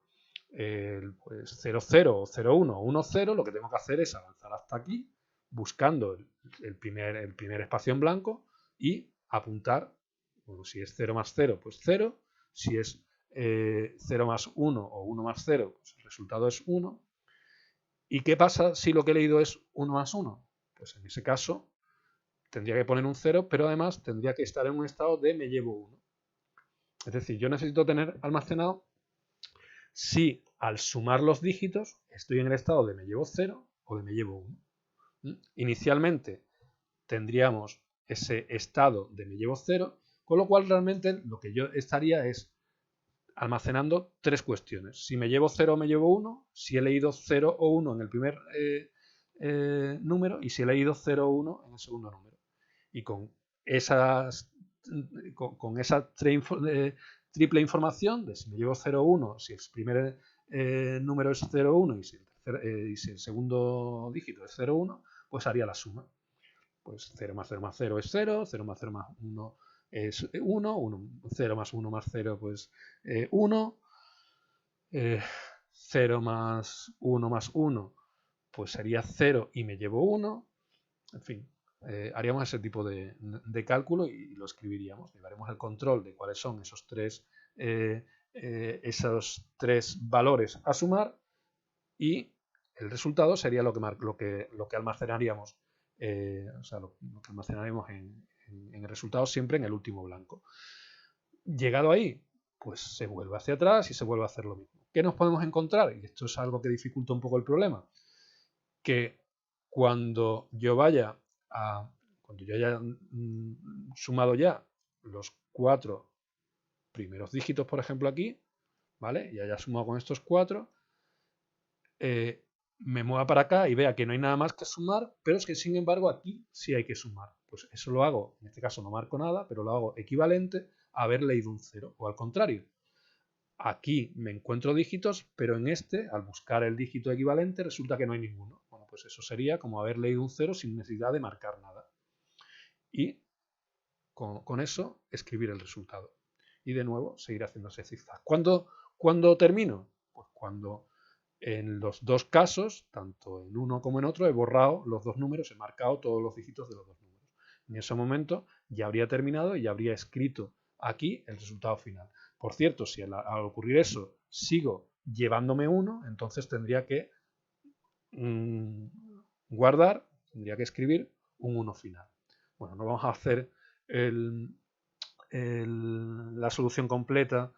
pues 0, 0 o 0, 1 o 1, 0, lo que tengo que hacer es avanzar hasta aquí, buscando el primer espacio en blanco y apuntar. Bueno, si es 0 más 0, pues 0. Si es 0 más 1 o 1 más 0, pues el resultado es 1. ¿Y qué pasa si lo que he leído es 1 más 1? Pues en ese caso tendría que poner un 0, pero además tendría que estar en un estado de me llevo 1. Es decir, yo necesito tener almacenado si al sumar los dígitos estoy en el estado de me llevo 0 o de me llevo 1. Inicialmente tendríamos ese estado de me llevo 0, con lo cual realmente lo que yo estaría es almacenando tres cuestiones. Si me llevo 0 o me llevo 1, si he leído 0 o 1 en el primer número y si he leído 0 o 1 en el segundo número. Y con esa triple información de si me llevo 0 o 1, si el primer número es 0 o 1 y si el segundo dígito es 0 o 1, pues haría la suma. Pues 0 más 0 más 0 es 0, 0 más 0 más 1 es 1, 0 más 1 más 0 pues 1, 0 más 1 más 1 pues sería 0 y me llevo 1, en fin, haríamos ese tipo de cálculo y lo escribiríamos. Llevaremos el control de cuáles son esos tres valores a sumar y el resultado sería lo que almacenaríamos, o sea, lo que almacenaríamos en el resultado siempre en el último blanco. Llegado ahí, pues se vuelve hacia atrás y se vuelve a hacer lo mismo. ¿Qué nos podemos encontrar? Y esto es algo que dificulta un poco el problema. Que cuando yo haya sumado ya los 4 primeros dígitos, por ejemplo, aquí, ¿vale? Y haya sumado con estos 4, me mueva para acá y vea que no hay nada más que sumar, pero es que sin embargo aquí sí hay que sumar. Pues eso lo hago, en este caso no marco nada, pero lo hago equivalente a haber leído un 0, o al contrario. Aquí me encuentro dígitos, pero en este, al buscar el dígito equivalente, resulta que no hay ninguno. Bueno, pues eso sería como haber leído un 0 sin necesidad de marcar nada. Y con eso escribir el resultado. Y de nuevo seguir haciendo ese zigzag. ¿Cuándo termino? Pues cuando en los dos casos, tanto en uno como en otro, he borrado los dos números, he marcado todos los dígitos de los dos números. En ese momento ya habría terminado y ya habría escrito aquí el resultado final. Por cierto, si al ocurrir eso sigo llevándome 1, entonces tendría que guardar, tendría que escribir un 1 final. Bueno, no vamos a hacer la solución completa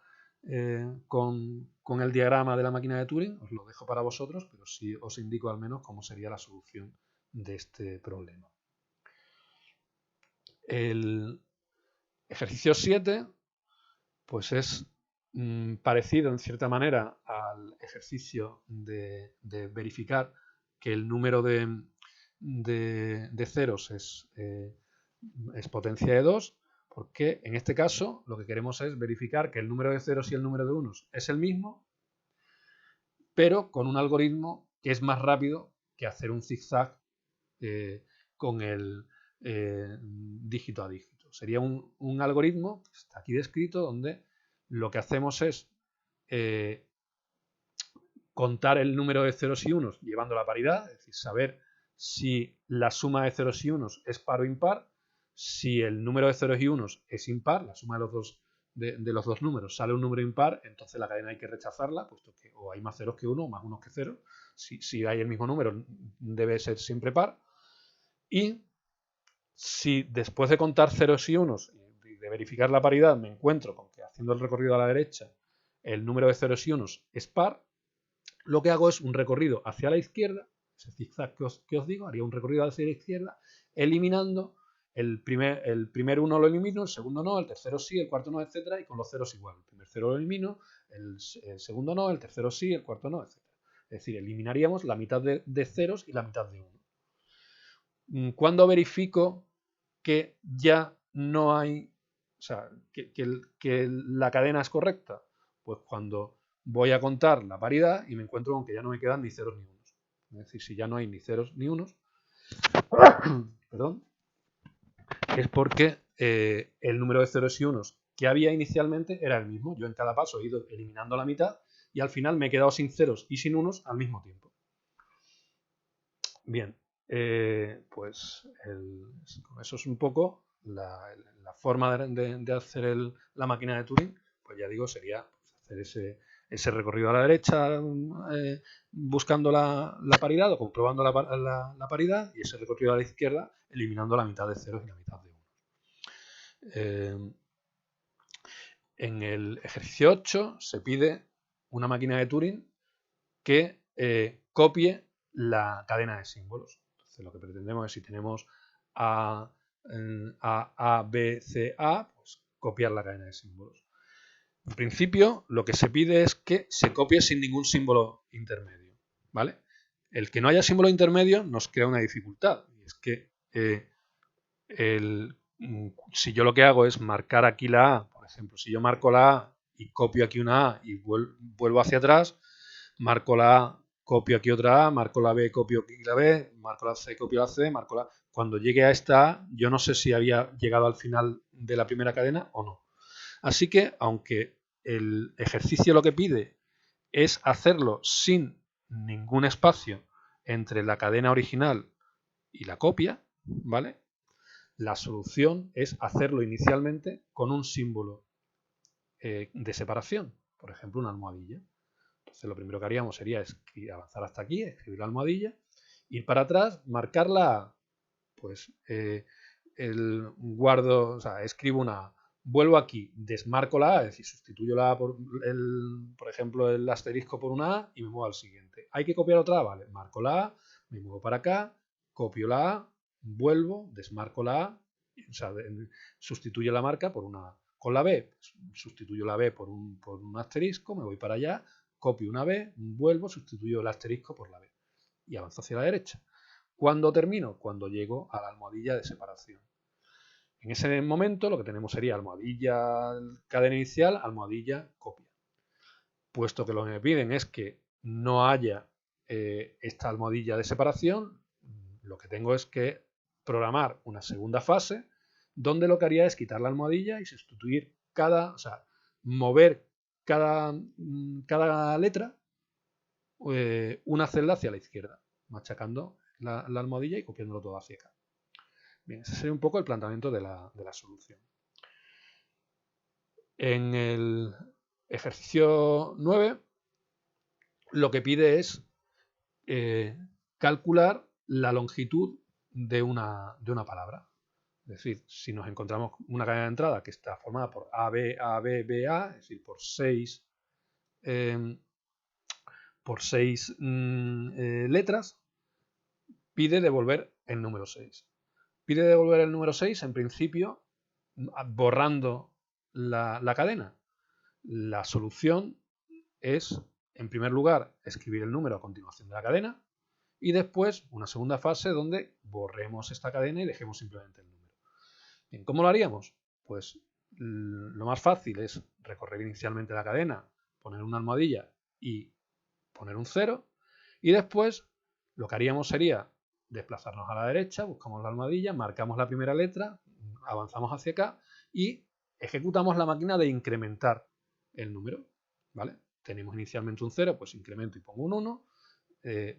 con el diagrama de la máquina de Turing, os lo dejo para vosotros, pero sí os indico al menos cómo sería la solución de este problema. El ejercicio 7 pues es parecido en cierta manera al ejercicio de verificar que el número de ceros es potencia de 2, porque en este caso lo que queremos es verificar que el número de ceros y el número de unos es el mismo, pero con un algoritmo que es más rápido que hacer un zigzag con el dígito a dígito. Sería un algoritmo que está aquí descrito donde lo que hacemos es contar el número de ceros y unos llevando la paridad, es decir, saber si la suma de ceros y unos es par o impar. Si el número de ceros y unos es impar, la suma de los dos números sale un número impar, entonces la cadena hay que rechazarla, puesto que o hay más ceros que uno o más unos que cero. Si hay el mismo número, debe ser siempre par. Y si después de contar ceros y unos y de verificar la paridad me encuentro con que haciendo el recorrido a la derecha el número de ceros y unos es par, lo que hago es un recorrido hacia la izquierda, ese zigzag que os digo, haría un recorrido hacia la izquierda, eliminando el primer uno lo elimino, el segundo no, el tercero sí, el cuarto no, etcétera, y con los ceros igual. El primer cero lo elimino, el segundo no, el tercero sí, el cuarto no, etcétera. Es decir, eliminaríamos la mitad de ceros y la mitad de uno. ¿Cuándo verifico que ya no hay, o sea, que la cadena es correcta? Pues cuando voy a contar la paridad y me encuentro con que ya no me quedan ni ceros ni unos. Es decir, si ya no hay ni ceros ni unos, perdón, es porque el número de ceros y unos que había inicialmente era el mismo. Yo en cada paso he ido eliminando la mitad y al final me he quedado sin ceros y sin unos al mismo tiempo. Bien, pues eso es un poco la forma de hacer la máquina de Turing. Pues ya digo, sería hacer ese recorrido a la derecha buscando la paridad o comprobando la paridad, y ese recorrido a la izquierda eliminando la mitad de ceros y la mitad de unos. En el ejercicio 8 se pide una máquina de Turing que copie la cadena de símbolos. Entonces lo que pretendemos es, si tenemos A, B, C, A, pues copiar la cadena de símbolos. En principio, lo que se pide es que se copie sin ningún símbolo intermedio, ¿vale? El que no haya símbolo intermedio nos crea una dificultad, y es que si yo lo que hago es marcar aquí la A, por ejemplo, si yo marco la A y copio aquí una A y vuelvo hacia atrás, marco la A, copio aquí otra A, marco la B, copio aquí la B, marco la C, copio la C, marco la... Cuando llegue a esta A, yo no sé si había llegado al final de la primera cadena o no. Así que, aunque el ejercicio lo que pide es hacerlo sin ningún espacio entre la cadena original y la copia, ¿vale? la solución es hacerlo inicialmente con un símbolo de separación, por ejemplo, una almohadilla. Entonces lo primero que haríamos sería avanzar hasta aquí, escribir la almohadilla, ir para atrás, marcar la A. Pues escribo una A, vuelvo aquí, desmarco la A, es decir, sustituyo la A por ejemplo, el asterisco por una A y me muevo al siguiente. ¿Hay que copiar otra A? Vale, marco la A, me muevo para acá, copio la A, vuelvo, desmarco la A, o sea, sustituyo la marca por una A. Con la B, pues, sustituyo la B por un asterisco, me voy para allá, copio una B, vuelvo, sustituyo el asterisco por la B y avanzo hacia la derecha. ¿Cuándo termino? Cuando llego a la almohadilla de separación. En ese momento lo que tenemos sería almohadilla cadena inicial, almohadilla copia. Puesto que lo que me piden es que no haya esta almohadilla de separación, lo que tengo es que programar una segunda fase donde lo que haría es quitar la almohadilla y sustituir mover cada letra una celda hacia la izquierda, machacando la almohadilla y copiándolo todo hacia acá. Bien, ese sería un poco el planteamiento de la solución. En el ejercicio 9 lo que pide es calcular la longitud de una palabra. Es decir, si nos encontramos una cadena de entrada que está formada por A, B, A, B, B, A, es decir, por seis letras, pide devolver el número 6. Pide devolver el número 6, en principio, borrando la cadena. La solución es, en primer lugar, escribir el número a continuación de la cadena y después una segunda fase donde borremos esta cadena y dejemos simplemente el número. Bien, ¿cómo lo haríamos? Pues lo más fácil es recorrer inicialmente la cadena, poner una almohadilla y poner un 0 y después lo que haríamos sería desplazarnos a la derecha, buscamos la almohadilla, marcamos la primera letra, avanzamos hacia acá y ejecutamos la máquina de incrementar el número, ¿vale? Tenemos inicialmente un 0, pues incremento y pongo un 1,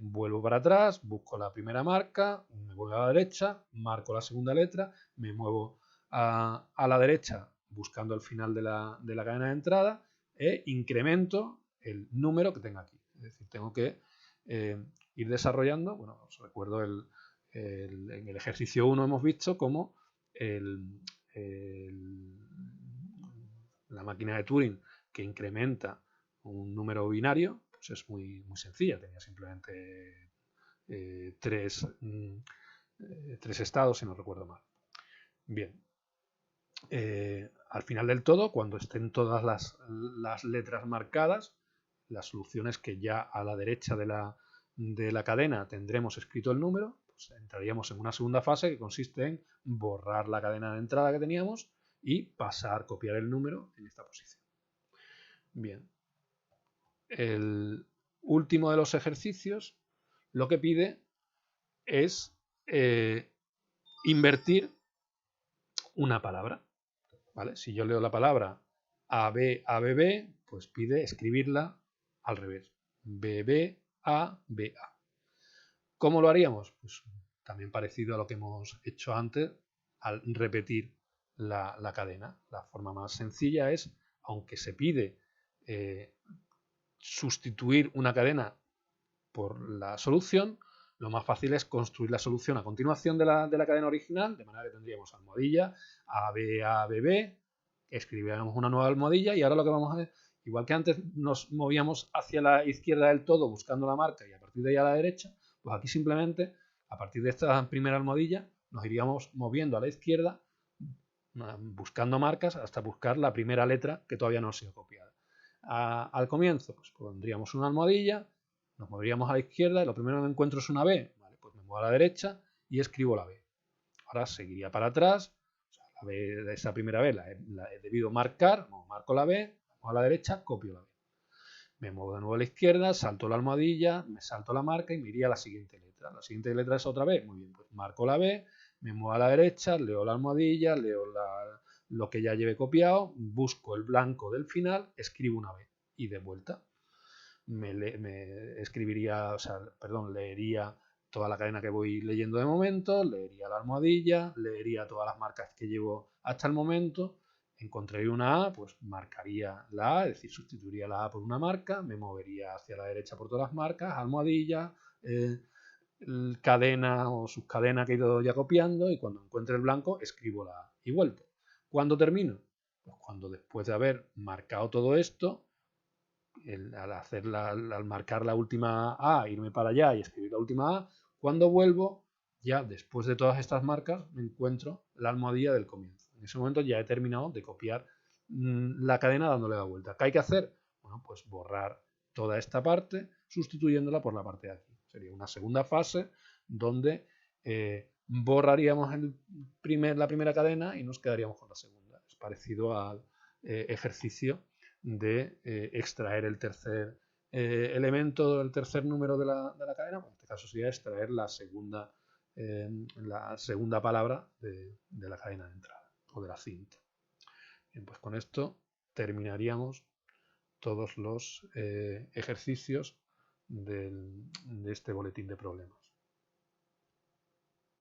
vuelvo para atrás, busco la primera marca, me vuelvo a la derecha, marco la segunda letra, me muevo a la derecha buscando el final de la cadena de entrada e incremento el número que tengo aquí. Es decir, tengo que ir desarrollando, bueno, os recuerdo en el ejercicio 1 hemos visto cómo la máquina de Turing que incrementa un número binario pues es muy, muy sencilla, tenía simplemente tres estados si no recuerdo mal. Bien, al final del todo, cuando estén todas las letras marcadas, la solución es que ya a la derecha de la cadena tendremos escrito el número, pues entraríamos en una segunda fase que consiste en borrar la cadena de entrada que teníamos y copiar el número en esta posición. Bien, el último de los ejercicios lo que pide es invertir una palabra. ¿Vale? Si yo leo la palabra ABABB, pues pide escribirla al revés. BBABA. ¿Cómo lo haríamos? Pues también parecido a lo que hemos hecho antes al repetir la cadena. La forma más sencilla es, aunque se pide sustituir una cadena por la solución, lo más fácil es construir la solución a continuación de la cadena original, de manera que tendríamos almohadilla ABABB, escribiríamos una nueva almohadilla y ahora lo que vamos a hacer, igual que antes nos movíamos hacia la izquierda del todo buscando la marca y a partir de ahí a la derecha, pues aquí simplemente a partir de esta primera almohadilla nos iríamos moviendo a la izquierda buscando marcas hasta buscar la primera letra que todavía no ha sido copiada. Al comienzo pues pondríamos una almohadilla, nos moveríamos a la izquierda y lo primero que encuentro es una B, ¿vale? Pues me muevo a la derecha y escribo la B. Ahora seguiría para atrás, o sea, la B de esa primera B la he debido marcar, marco la B, me muevo a la derecha, copio la B. Me muevo de nuevo a la izquierda, salto la almohadilla, me salto la marca y me iría a la siguiente letra. La siguiente letra es otra B, muy bien, pues marco la B, me muevo a la derecha, leo la almohadilla, leo lo que ya lleve copiado, busco el blanco del final, escribo una B y de vuelta. Leería toda la cadena que voy leyendo de momento, leería la almohadilla, leería todas las marcas que llevo hasta el momento, encontraría una A, pues marcaría la A, es decir, sustituiría la A por una marca, me movería hacia la derecha por todas las marcas, almohadilla, cadena o subcadena que he ido ya copiando, y cuando encuentre el blanco escribo la A y vuelto. ¿Cuándo termino? Pues cuando, después de haber marcado todo esto, al marcar la última A, irme para allá y escribir la última A, cuando vuelvo, ya después de todas estas marcas, me encuentro la almohadilla del comienzo. En ese momento ya he terminado de copiar la cadena dándole la vuelta. ¿Qué hay que hacer? Bueno, pues borrar toda esta parte sustituyéndola por la parte de aquí. Sería una segunda fase donde borraríamos la primera cadena y nos quedaríamos con la segunda. Es parecido al ejercicio de extraer el tercer elemento, el tercer número de la cadena. Bueno, en este caso sería extraer la segunda palabra de la cadena de entrada o de la cinta. Bien, pues con esto terminaríamos todos los ejercicios de este boletín de problemas.